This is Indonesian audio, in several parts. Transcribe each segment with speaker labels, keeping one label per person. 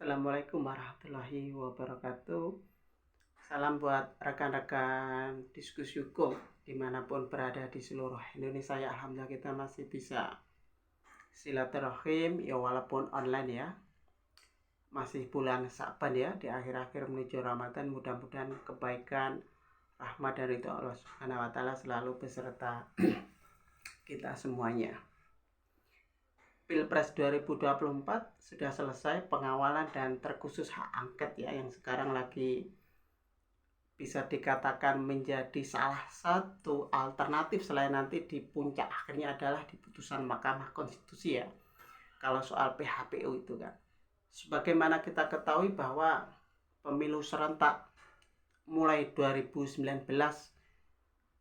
Speaker 1: Assalamualaikum warahmatullahi wabarakatuh. Salam buat rekan-rekan diskusi hukum dimanapun berada di seluruh Indonesia. Ya, alhamdulillah kita masih bisa silaturahim ya walaupun online ya. Masih bulan Sa'ban ya, di akhir-akhir menuju Ramadan. Mudah-mudahan kebaikan, rahmat dari Allah Subhanahu wa taala selalu beserta kita semuanya. Pilpres 2024 sudah selesai pengawalan dan terkhusus hak angket ya, yang sekarang lagi bisa dikatakan menjadi salah satu alternatif selain nanti di puncak akhirnya adalah di putusan Mahkamah Konstitusi ya, kalau soal PHPU itu kan. Sebagaimana kita ketahui bahwa pemilu serentak mulai 2019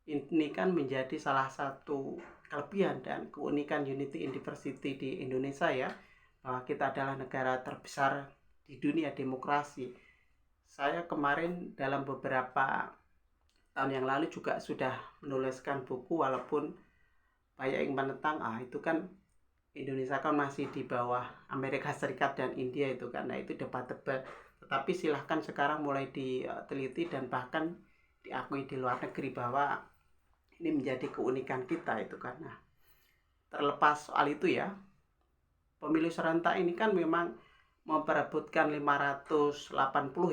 Speaker 1: ini kan menjadi salah satu kelebihan dan keunikan Unity University di Indonesia ya, bahwa kita adalah negara terbesar di dunia demokrasi. Saya kemarin dalam beberapa tahun yang lalu juga sudah menuliskan buku, walaupun banyak yang menentang, itu kan Indonesia kan masih di bawah Amerika Serikat dan India itu, karena itu debatable. Tetapi silahkan sekarang mulai diteliti dan bahkan diakui di luar negeri bahwa ini menjadi keunikan kita itu. Karena terlepas soal itu ya, pemilu serentak ini kan memang memperebutkan 580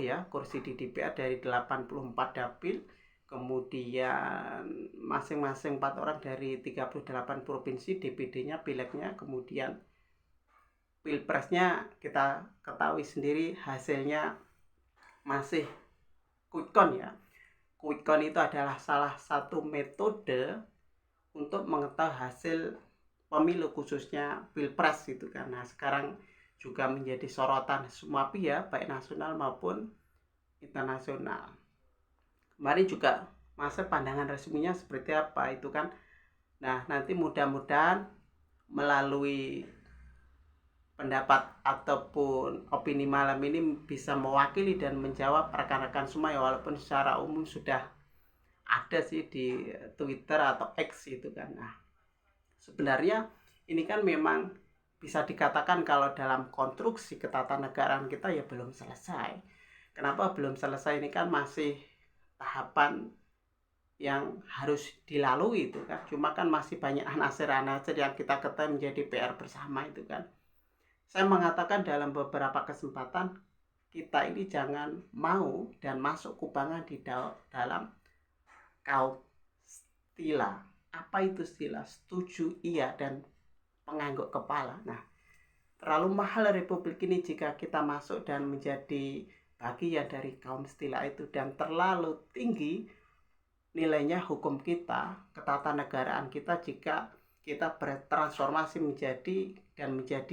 Speaker 1: ya kursi di DPR dari 84 dapil, kemudian masing-masing 4 orang dari 38 provinsi, DPD-nya, pilegnya, kemudian pilpresnya kita ketahui sendiri hasilnya masih quick count ya. Quick count itu adalah salah satu metode untuk mengetahui hasil pemilu khususnya pilpres gitu, karena sekarang juga menjadi sorotan semua pihak baik nasional maupun internasional. Kemarin juga masa pandangan resminya seperti apa itu kan. Nah, nanti mudah-mudahan melalui pendapat ataupun opini malam ini bisa mewakili dan menjawab rekan-rekan semua ya, walaupun secara umum sudah ada sih di Twitter atau X itu kan. Nah, sebenarnya ini kan memang bisa dikatakan kalau dalam konstruksi ketatanegaraan kita ya belum selesai. Kenapa belum selesai? Ini kan masih tahapan yang harus dilalui itu kan. Cuma kan masih banyak anasir-anasir yang kita ketahui menjadi PR bersama itu kan. Saya mengatakan dalam beberapa kesempatan kita ini jangan mau dan masuk kubangan di dalam kaum stila. Apa itu stila? Setuju, iya, dan pengangguk kepala. Nah, terlalu mahal Republik ini jika kita masuk dan menjadi bagian dari kaum stila itu, dan terlalu tinggi nilainya hukum kita, ketatanegaraan kita jika kita bertransformasi menjadi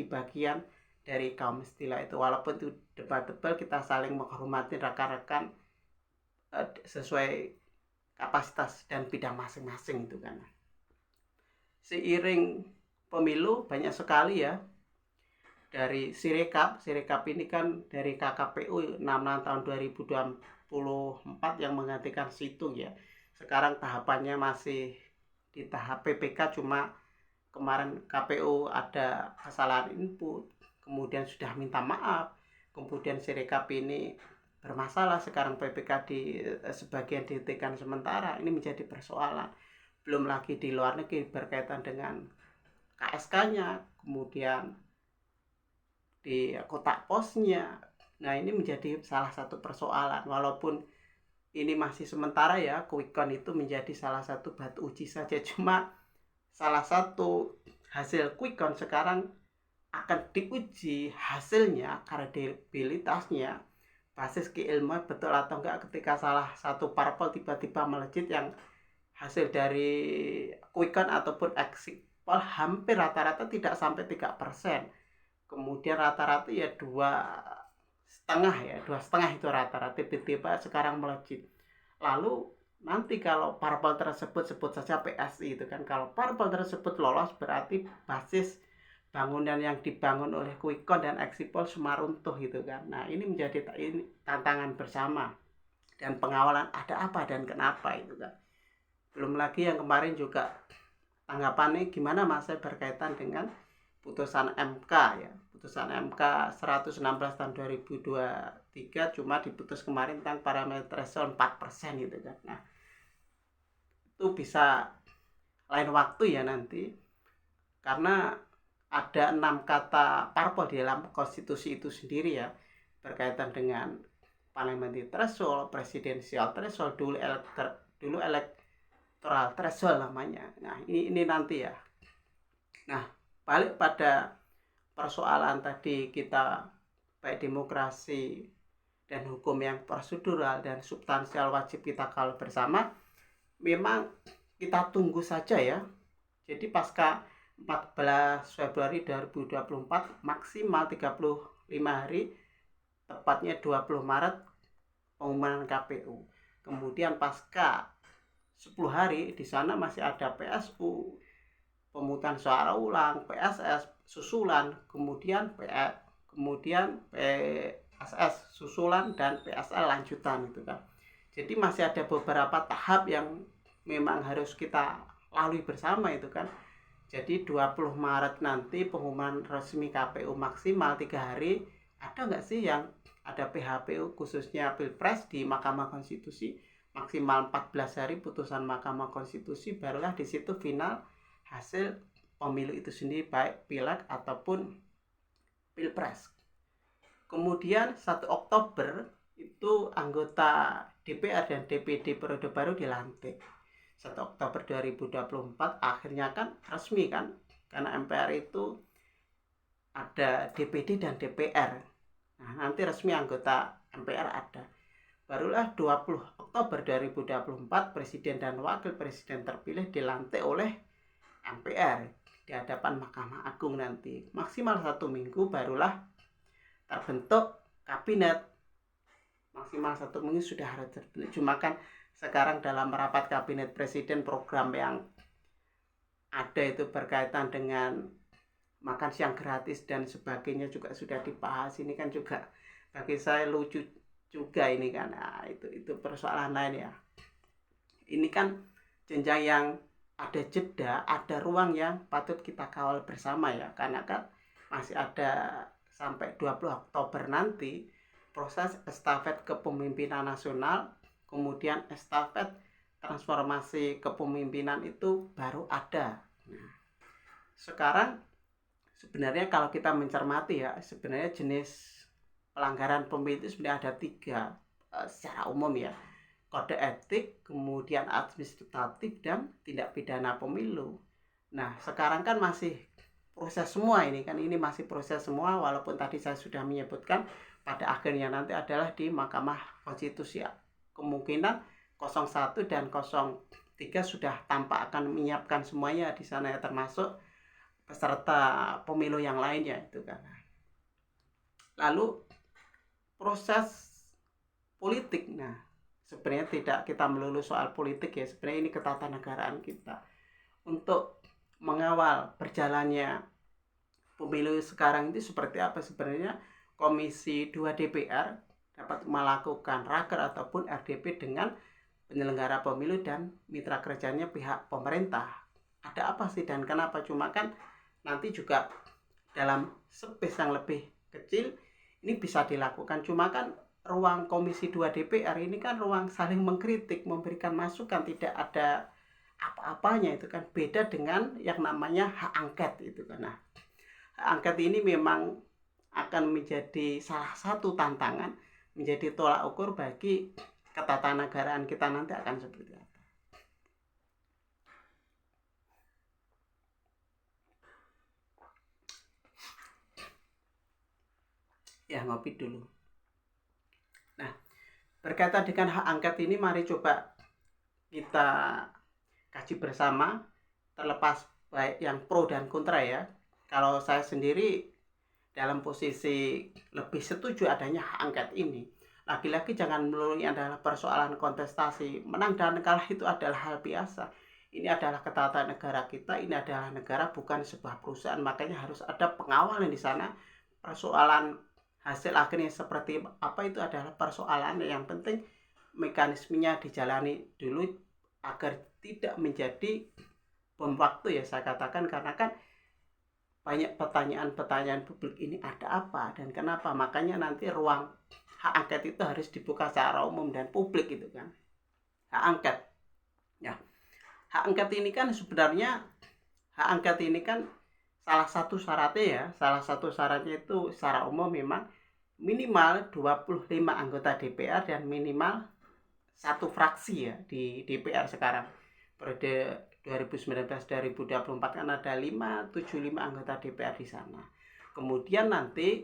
Speaker 1: bagian dari kaum stila itu. Walaupun itu debatable, kita saling menghormati rekan-rekan sesuai kapasitas dan bidang masing-masing itu kan. Seiring pemilu banyak sekali ya dari Sirekap ini kan dari KKPU 6 tahun 2024 yang menggantikan situng ya. Sekarang tahapannya masih di tahap PPK, cuma kemarin KPU ada kesalahan input, kemudian sudah minta maaf, kemudian Sirekap ini bermasalah, sekarang PPK di sebagian dihentikan sementara. Ini menjadi persoalan. Belum lagi di luar negeri berkaitan dengan KSK-nya, kemudian di kotak posnya. Nah, ini menjadi salah satu persoalan. Walaupun ini masih sementara ya, quick count itu menjadi salah satu batu uji saja. Cuma salah satu hasil quick count sekarang akan diuji hasilnya, kredibilitasnya, basis keilmuan betul atau enggak ketika salah satu parpol tiba-tiba melejit yang hasil dari quick count ataupun exit poll hampir rata-rata tidak sampai 3%. Kemudian rata-rata ya 2,5 itu rata-rata, tiba-tiba sekarang melejit. Lalu nanti kalau parpol tersebut, sebut saja PSI itu kan, kalau parpol tersebut lolos berarti basis bangunan yang dibangun oleh quick count dan exit poll semua runtuh gitu kan. Nah, ini menjadi tantangan bersama, dan pengawalan ada apa dan kenapa itu kan. Belum lagi yang kemarin juga tanggapannya gimana Mas berkaitan dengan putusan MK ya, putusan MK 116 tahun 2023 cuma diputus kemarin tentang parameter threshold 4% gitu kan. Nah, itu bisa lain waktu ya nanti, karena ada 6 kata parpol di dalam konstitusi itu sendiri ya, berkaitan dengan parliamentary threshold, presidential threshold, dulu electoral threshold namanya. Nah, ini nanti ya. Nah, balik pada persoalan tadi kita, baik demokrasi dan hukum yang prosedural dan substansial wajib kita kawal bersama, memang kita tunggu saja ya. Jadi pasca 14 Februari 2024 maksimal 35 hari, tepatnya 20 Maret pengumuman KPU. Kemudian pasca 10 hari di sana masih ada PSU, pemungutan suara ulang, PSS susulan, kemudian PSS susulan, dan PSL lanjutan itu kan. Jadi masih ada beberapa tahap yang memang harus kita lalui bersama itu kan. Jadi 20 Maret nanti pengumuman resmi KPU maksimal 3 hari. Ada nggak sih yang ada PHPU khususnya Pilpres di Mahkamah Konstitusi maksimal 14 hari putusan Mahkamah Konstitusi, barulah di situ final hasil pemilu itu sendiri, baik pileg ataupun pilpres. Kemudian 1 Oktober itu anggota DPR dan DPD periode baru dilantik. 1 Oktober 2024 akhirnya kan resmi kan, karena MPR itu ada DPD dan DPR. Nah, nanti resmi anggota MPR ada. Barulah 20 Oktober 2024 presiden dan wakil presiden terpilih dilantik oleh MPR di hadapan Mahkamah Agung nanti. Maksimal 1 minggu barulah terbentuk kabinet. Maksimal 1 minggu sudah harus terpilih. Cuma kan sekarang dalam rapat kabinet presiden, program yang ada itu berkaitan dengan makan siang gratis dan sebagainya juga sudah dibahas. Ini kan juga bagi saya lucu juga ini kan. Nah, itu persoalan lain ya. Ini kan jenjang yang ada jeda, ada ruang yang patut kita kawal bersama ya, karena kan masih ada sampai 20 Oktober nanti proses estafet kepemimpinan nasional, kemudian estafet transformasi kepemimpinan itu baru ada. Nah, sekarang sebenarnya kalau kita mencermati ya, sebenarnya jenis pelanggaran pemilu itu sebenarnya ada 3 secara umum ya. Kode etik, kemudian administratif, dan tindak pidana pemilu. Nah, sekarang kan masih proses semua ini kan, ini masih proses semua, walaupun tadi saya sudah menyebutkan pada akhirnya nanti adalah di Mahkamah Konstitusi. Kemungkinan 01 dan 03 sudah tampak akan menyiapkan semuanya di sana ya, termasuk peserta pemilu yang lainnya itu kan. Lalu proses politik, nah sebenarnya tidak kita melulu soal politik ya, sebenarnya ini ketatanegaraan kita untuk mengawal berjalannya pemilu sekarang itu seperti apa. Sebenarnya Komisi 2 DPR dapat melakukan raker ataupun RDP dengan penyelenggara pemilu dan mitra kerjanya pihak pemerintah. Ada apa sih dan kenapa? Cuma kan nanti juga dalam space yang lebih kecil ini bisa dilakukan. Cuma kan ruang Komisi 2 DPR ini kan ruang saling mengkritik, memberikan masukan, tidak ada apa-apanya itu kan. Beda dengan yang namanya hak angket itu kan. Nah, hak angket ini memang akan menjadi salah satu tantangan, menjadi tolak ukur bagi ketatanegaraan kita nanti akan seperti apa. Ya, ngopi dulu. Nah, berkaitan dengan hak angket ini, mari coba kita kaji bersama, terlepas baik yang pro dan kontra ya. Kalau saya sendiri dalam posisi lebih setuju adanya hak angket ini. Lagi-lagi jangan melulu adalah persoalan kontestasi, menang dan kalah itu adalah hal biasa. Ini adalah ketatanegaraan negara kita, ini adalah negara bukan sebuah perusahaan, makanya harus ada pengawalan di sana. Persoalan hasil akhirnya seperti apa itu adalah persoalan, yang penting mekanismenya dijalani dulu agar tidak menjadi bom waktu ya saya katakan, karena kan banyak pertanyaan-pertanyaan publik ini ada apa dan kenapa. Makanya nanti ruang hak angket itu harus dibuka secara umum dan publik itu kan. Hak angket. Ya. Hak angket ini kan sebenarnya salah satu syaratnya itu secara umum memang minimal 25 anggota DPR dan minimal satu fraksi ya di DPR sekarang. Periode 2019-2024 kan ada 75 anggota DPR di sana. Kemudian nanti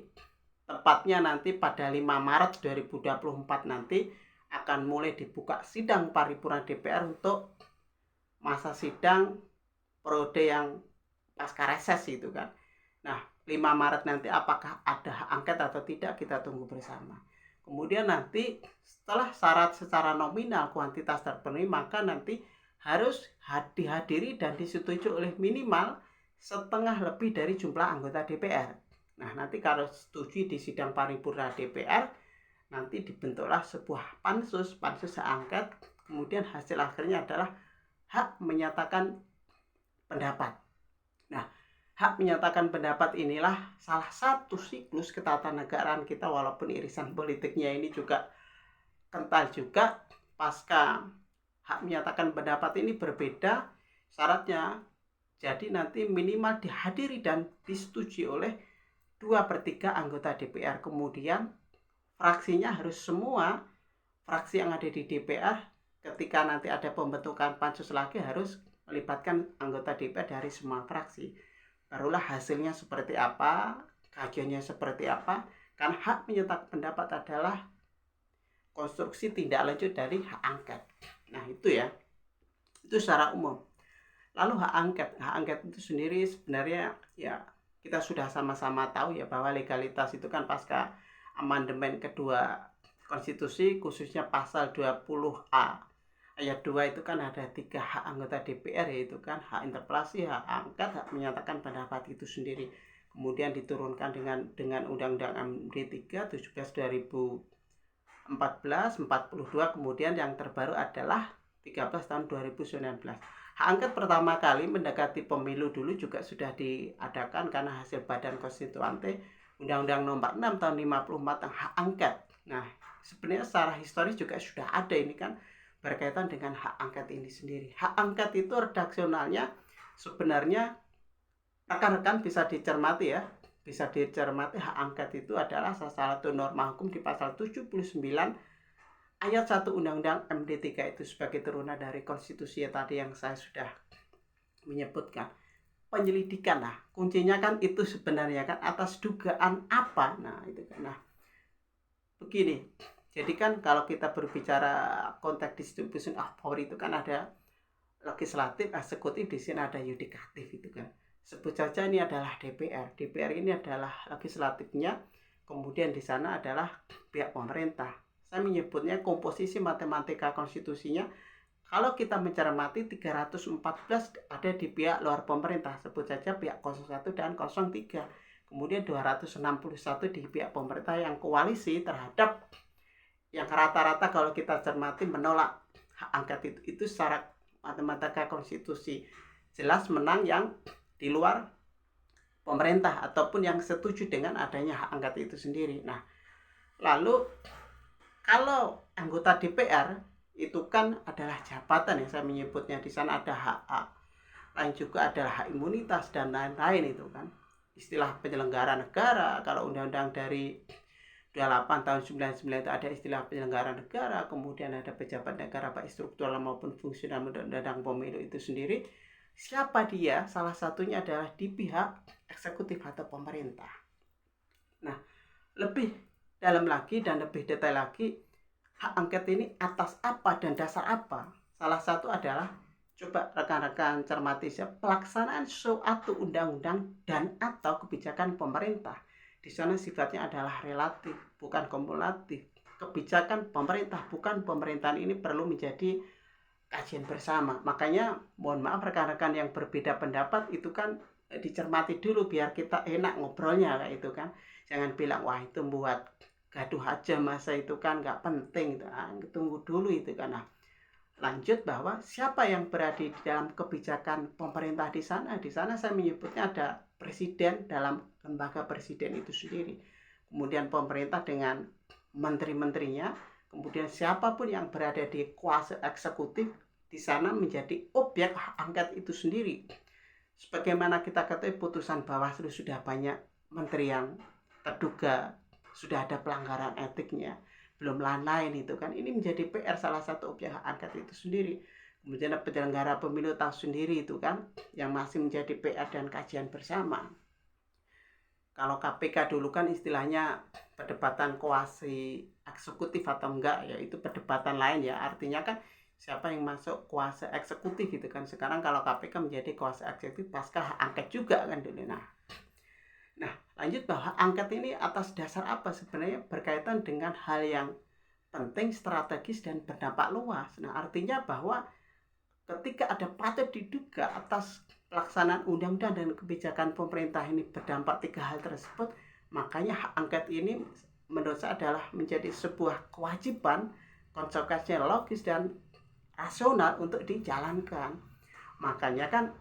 Speaker 1: tepatnya nanti pada 5 Maret 2024 nanti akan mulai dibuka sidang paripurna DPR untuk masa sidang periode yang pasca reses itu kan. Nah, 5 Maret nanti apakah ada hak angket atau tidak kita tunggu bersama. Kemudian nanti setelah syarat secara nominal kuantitas terpenuhi, maka nanti harus dihadiri dan disetujui oleh minimal setengah lebih dari jumlah anggota DPR. Nah, nanti kalau setuju di sidang paripurna DPR, nanti dibentuklah sebuah pansus hak angket. Kemudian hasil akhirnya adalah hak menyatakan pendapat. Nah, hak menyatakan pendapat inilah salah satu siklus ketatanegaraan kita, walaupun irisan politiknya ini juga kental juga. Pasca hak menyatakan pendapat ini berbeda syaratnya, jadi nanti minimal dihadiri dan disetujui oleh 2/3 anggota DPR. Kemudian fraksinya harus semua fraksi yang ada di DPR. Ketika nanti ada pembentukan pansus lagi harus melibatkan anggota DPR dari semua fraksi. Barulah hasilnya seperti apa, kajiannya seperti apa. Karena hak menyatakan pendapat adalah konstruksi tindak lanjut dari hak angket. Nah, itu ya. Itu secara umum. Lalu hak angket itu sendiri sebenarnya ya kita sudah sama-sama tahu ya bahwa legalitas itu kan pasca amandemen kedua konstitusi, khususnya pasal 20A ayat 2 itu kan ada 3 hak anggota DPR, yaitu kan hak interpelasi, hak angket, hak menyatakan pendapat itu sendiri. Kemudian diturunkan dengan Undang-Undang MD 3 17/2014 42, kemudian yang terbaru adalah 13 tahun 2019. Hak angket pertama kali mendekati pemilu dulu juga sudah diadakan karena hasil Badan Konstituante Undang-Undang Nomor 6 tahun 54 tentang hak angket. Nah, sebenarnya secara historis juga sudah ada ini kan berkaitan dengan hak angket ini sendiri. Hak angket itu redaksionalnya sebenarnya rekan-rekan bisa dicermati ya. Bisa dicermati hak angket itu adalah salah satu norma hukum di pasal 79 ayat 1 Undang-Undang MD 3 itu sebagai turunan dari konstitusi tadi yang saya sudah menyebutkan. Penyelidikan, nah kuncinya kan itu sebenarnya kan atas dugaan apa. Nah itu kan, nah begini, jadi kan kalau kita berbicara konteks distribution of power itu kan ada legislatif, eksekutif, di sini ada yudikatif itu kan. Sebut saja ini adalah DPR. DPR ini adalah legislatifnya, kemudian di sana adalah pihak pemerintah. Saya menyebutnya komposisi matematika konstitusinya. Kalau kita mencermati 314 ada di pihak luar pemerintah, sebut saja pihak 01 dan 03. Kemudian 261 di pihak pemerintah yang koalisi terhadap yang rata-rata kalau kita cermati menolak hak angket itu secara matematika konstitusi. Jelas menang yang di luar pemerintah ataupun yang setuju dengan adanya hak angket itu sendiri. Nah, lalu kalau anggota DPR itu kan adalah jabatan yang saya menyebutnya, di sana ada hak lain juga adalah hak imunitas dan lain-lain itu kan. Istilah penyelenggara negara, kalau undang-undang dari 28 tahun 99 itu ada istilah penyelenggara negara, kemudian ada pejabat negara baik struktural maupun fungsional undang-undang pemilu itu sendiri. Siapa dia? Salah satunya adalah di pihak eksekutif atau pemerintah. Nah, lebih dalam lagi dan lebih detail lagi, hak angket ini atas apa dan dasar apa? Salah satu adalah, coba rekan-rekan cermati ya, pelaksanaan suatu undang-undang dan atau kebijakan pemerintah. Di sana sifatnya adalah relatif, bukan kumulatif. Kebijakan pemerintah, bukan pemerintahan, ini perlu menjadi kajian bersama. Makanya mohon maaf rekan-rekan yang berbeda pendapat itu kan dicermati dulu biar kita enak ngobrolnya kayak itu kan. Jangan bilang wah itu buat gaduh aja, masa itu kan nggak penting. Tunggu dulu itu kan. Nah, lanjut bahwa siapa yang berada di dalam kebijakan pemerintah di sana. Di sana saya menyebutnya ada presiden dalam lembaga presiden itu sendiri, kemudian pemerintah dengan menteri-menterinya, kemudian siapapun yang berada di kuasa eksekutif di sana menjadi objek hak angket itu sendiri. Sebagaimana kita ketahui putusan Bawaslu sudah banyak menteri yang terduga sudah ada pelanggaran etiknya, belum lain-lain itu kan. Ini menjadi PR salah satu objek hak angket itu sendiri. Kemudian penyelenggara pemilu tahu sendiri itu kan, yang masih menjadi PR dan kajian bersama. Kalau KPK dulu kan istilahnya perdebatan kuasi eksekutif atau enggak, ya itu perdebatan lain ya. Artinya kan siapa yang masuk kuasa eksekutif gitu kan. Sekarang kalau KPK menjadi kuasa eksekutif pasca hak angket juga kan dulu. Nah, lanjut bahwa angket ini atas dasar apa sebenarnya, berkaitan dengan hal yang penting, strategis dan berdampak luas. Nah, artinya bahwa ketika ada patut diduga atas pelaksanaan undang-undang dan kebijakan pemerintah ini berdampak 3 hal tersebut, makanya hak angket ini menurut saya adalah menjadi sebuah kewajiban, konsekuensinya logis dan rasional untuk dijalankan. Makanya kan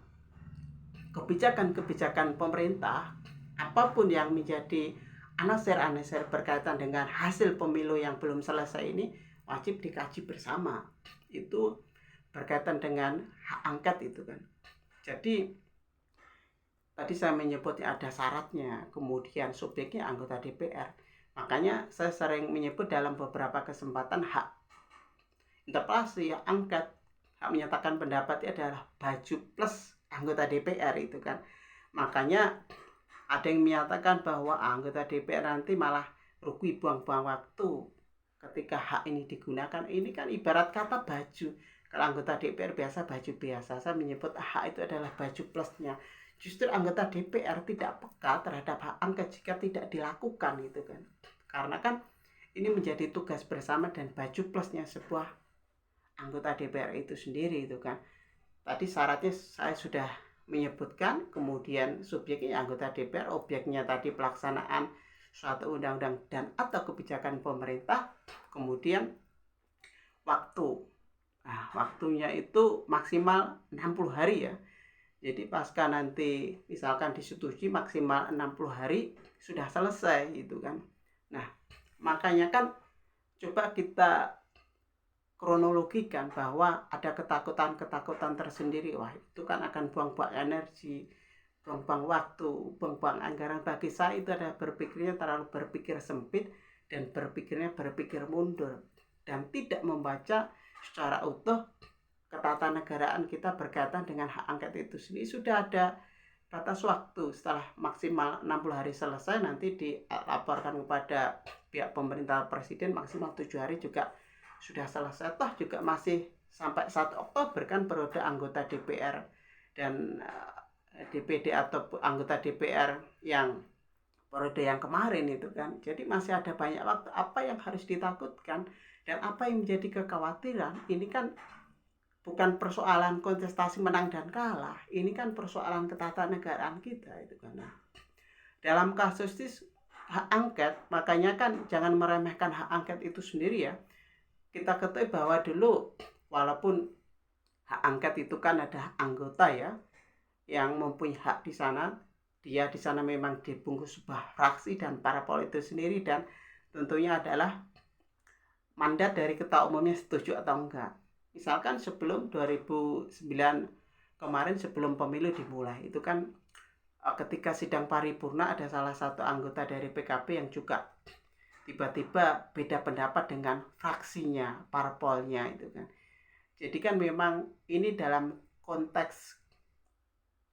Speaker 1: kebijakan-kebijakan pemerintah, apapun yang menjadi anasir-anasir berkaitan dengan hasil pemilu yang belum selesai ini wajib dikaji bersama. Itu berkaitan dengan hak angket itu kan. Jadi tadi saya menyebut ada syaratnya, kemudian subjeknya anggota DPR. Makanya saya sering menyebut dalam beberapa kesempatan hak interpelasi, hak angket, hak menyatakan pendapat itu adalah baju plus anggota DPR itu kan. Makanya ada yang menyatakan bahwa anggota DPR nanti malah rugi, buang-buang waktu ketika hak ini digunakan. Ini kan ibarat kata baju. Kalau anggota DPR biasa baju biasa, saya menyebut hak itu adalah baju plusnya. Justru anggota DPR tidak peka terhadap hak angket jika tidak dilakukan itu kan. Karena kan ini menjadi tugas bersama dan baju plusnya sebuah anggota DPR itu sendiri itu kan. Tadi syaratnya saya sudah menyebutkan, kemudian subjeknya anggota DPR, objeknya tadi pelaksanaan suatu undang-undang dan atau kebijakan pemerintah, kemudian waktu. Nah, waktunya itu maksimal 60 hari ya. Jadi pasca nanti misalkan disetujui maksimal 60 hari sudah selesai gitu kan. Nah, makanya kan coba kita kronologikan bahwa ada ketakutan tersendiri. Wah, itu kan akan buang-buang energi, buang-buang waktu, buang-buang anggaran. Bagi saya itu adalah berpikirnya terlalu berpikir sempit dan berpikir mundur dan tidak membaca secara utuh ketatanegaraan kita berkaitan dengan hak angket itu sendiri. Sudah ada batas waktu, setelah maksimal 60 hari selesai nanti dilaporkan kepada pihak pemerintah presiden, maksimal 7 hari juga sudah selesai. Toh juga masih sampai 1 Oktober kan periode anggota DPR dan DPD atau anggota DPR yang periode yang kemarin itu kan. Jadi masih ada banyak waktu. Apa yang harus ditakutkan dan apa yang menjadi kekhawatiran, ini kan bukan persoalan kontestasi menang dan kalah, ini kan persoalan ketatanegaraan kita itu kan. Nah, dalam kasus ini hak angket, makanya kan jangan meremehkan hak angket itu sendiri ya. Kita ketahui bahwa dulu walaupun hak angket itu kan ada anggota ya yang mempunyai hak di sana, dia di sana memang dibungkus sebuah fraksi dan para politikus sendiri, dan tentunya adalah mandat dari ketua umumnya setuju atau enggak. Misalkan sebelum 2009 kemarin, sebelum pemilu dimulai, itu kan ketika sidang paripurna ada salah satu anggota dari PKB yang juga tiba-tiba beda pendapat dengan fraksinya, parpolnya itu kan. Jadi kan memang ini dalam konteks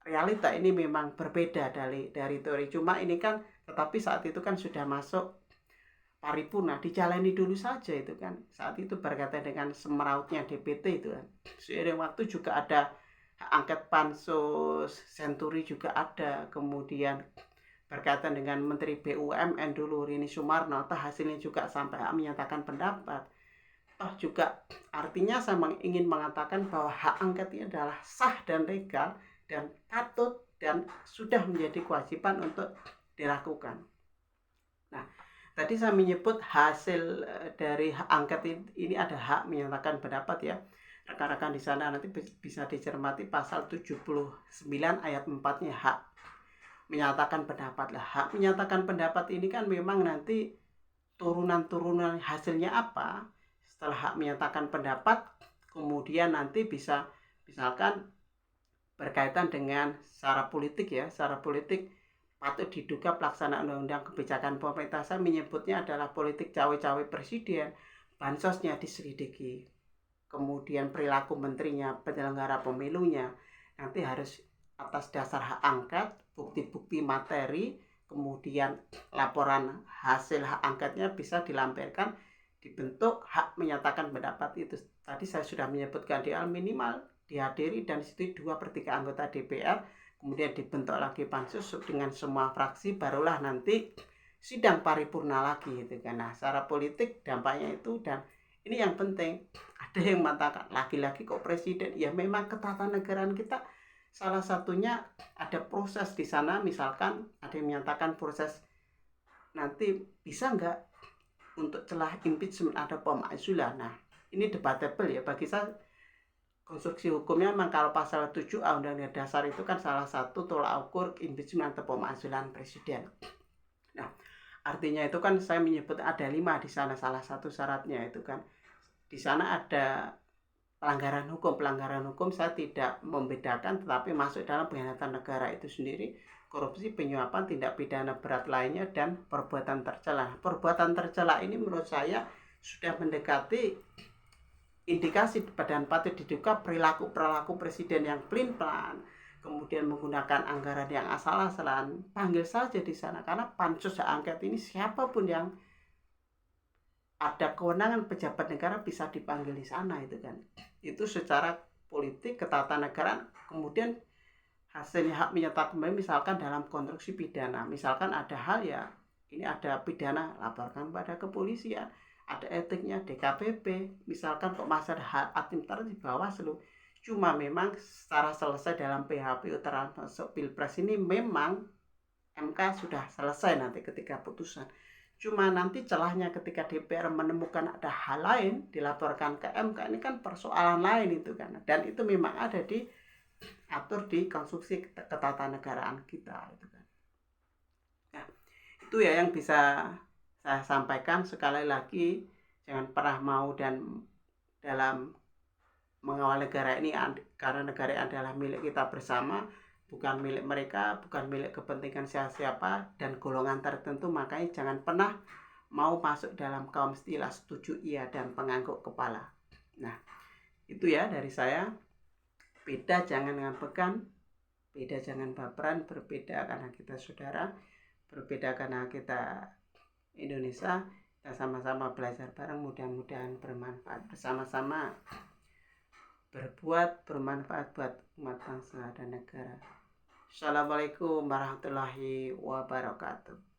Speaker 1: realita ini memang berbeda dari teori. Cuma ini kan tetapi saat itu kan sudah masuk paripurna, dijalani dulu saja itu kan. Saat itu berkaitan dengan semerautnya DPT itu kan. Seiring waktu juga ada hak angket pansus, senturi juga ada. Kemudian berkaitan dengan Menteri BUMN dulu Rini Sumarno, toh hasilnya juga sampai menyatakan pendapat. Toh juga artinya saya ingin mengatakan bahwa hak angket ini adalah sah dan legal dan patut dan sudah menjadi kewajiban untuk dilakukan. Nah, tadi saya menyebut hasil dari hak angket ini ada hak menyatakan pendapat ya. Rekan-rekan di sana nanti bisa dicermati pasal 79 ayat 4-nya hak menyatakan pendapat. Lah, hak menyatakan pendapat ini kan memang nanti turunan-turunan hasilnya apa setelah hak menyatakan pendapat, kemudian nanti bisa misalkan berkaitan dengan secara politik ya, secara politik patut diduga pelaksanaan undang-undang kebijakan pemerintah, saya menyebutnya adalah politik cawe-cawe presiden, bansosnya diselidiki, kemudian perilaku menterinya, penyelenggara pemilunya nanti harus atas dasar hak angket, bukti-bukti materi, kemudian laporan hasil hak angketnya bisa dilampirkan, dibentuk hak menyatakan pendapat itu. Tadi saya sudah menyebutkan di minimal dihadiri dan situ 2/3 anggota DPR, kemudian dibentuk lagi pansus dengan semua fraksi, barulah nanti sidang paripurna lagi gitu kan. Nah, secara politik dampaknya itu, dan ini yang penting, ada yang mengatakan lagi-lagi kok presiden, ya memang ketatanegaraan kita salah satunya ada proses di sana. Misalkan ada yang menyatakan proses nanti bisa nggak untuk celah impeachment ada pemakzulan. Nah, ini debatable ya bagi saya. Konstruksi hukumnya memang kalau pasal 7A Undang-Undang Dasar itu kan salah satu tolak ukur impeachment atau pemakzulan presiden. Nah, artinya itu kan saya menyebut ada 5 di sana, salah satu syaratnya itu kan di sana ada pelanggaran hukum. Pelanggaran hukum saya tidak membedakan, tetapi masuk dalam pengkhianatan negara itu sendiri, korupsi, penyuapan, tindak pidana berat lainnya, dan perbuatan tercela. Perbuatan tercela ini menurut saya sudah mendekati indikasi dan patut diduga perilaku presiden yang pelin-pelan, kemudian menggunakan anggaran yang asal-asalan. Panggil saja di sana, karena pansus hak angket ini siapapun yang ada kewenangan pejabat negara bisa dipanggil di sana itu kan. Itu secara politik ketatanegaraan. Kemudian hasilnya hak menyatakan, misalkan dalam konstruksi pidana, misalkan ada hal ya ini ada pidana, laporkan pada kepolisian, ada etiknya DKPP, misalkan kok masih ada hak administratif di Bawaslu. Cuma memang secara selesai dalam PHPU termasuk Pilpres ini memang MK sudah selesai nanti ketika putusan. Cuma nanti celahnya ketika DPR menemukan ada hal lain dilaporkan ke MK, ini kan persoalan lain itu kan. Dan itu memang ada di atur di konstruksi ketatanegaraan kita itu kan. Nah, itu ya yang bisa saya sampaikan. Sekali lagi, jangan pernah mau dan dalam mengawal negara ini, karena negara adalah milik kita bersama, bukan milik mereka, bukan milik kepentingan siapa-siapa dan golongan tertentu. Makanya jangan pernah mau masuk dalam kaum istilah setuju iya dan pengangguk kepala. Nah, itu ya dari saya. Beda jangan ngambekan, beda jangan baperan, berbeda karena kita saudara, berbeda karena kita Indonesia. Kita sama-sama belajar bareng, mudah-mudahan bermanfaat, bersama-sama berbuat bermanfaat buat umat bangsa dan negara. Assalamualaikum warahmatullahi wabarakatuh.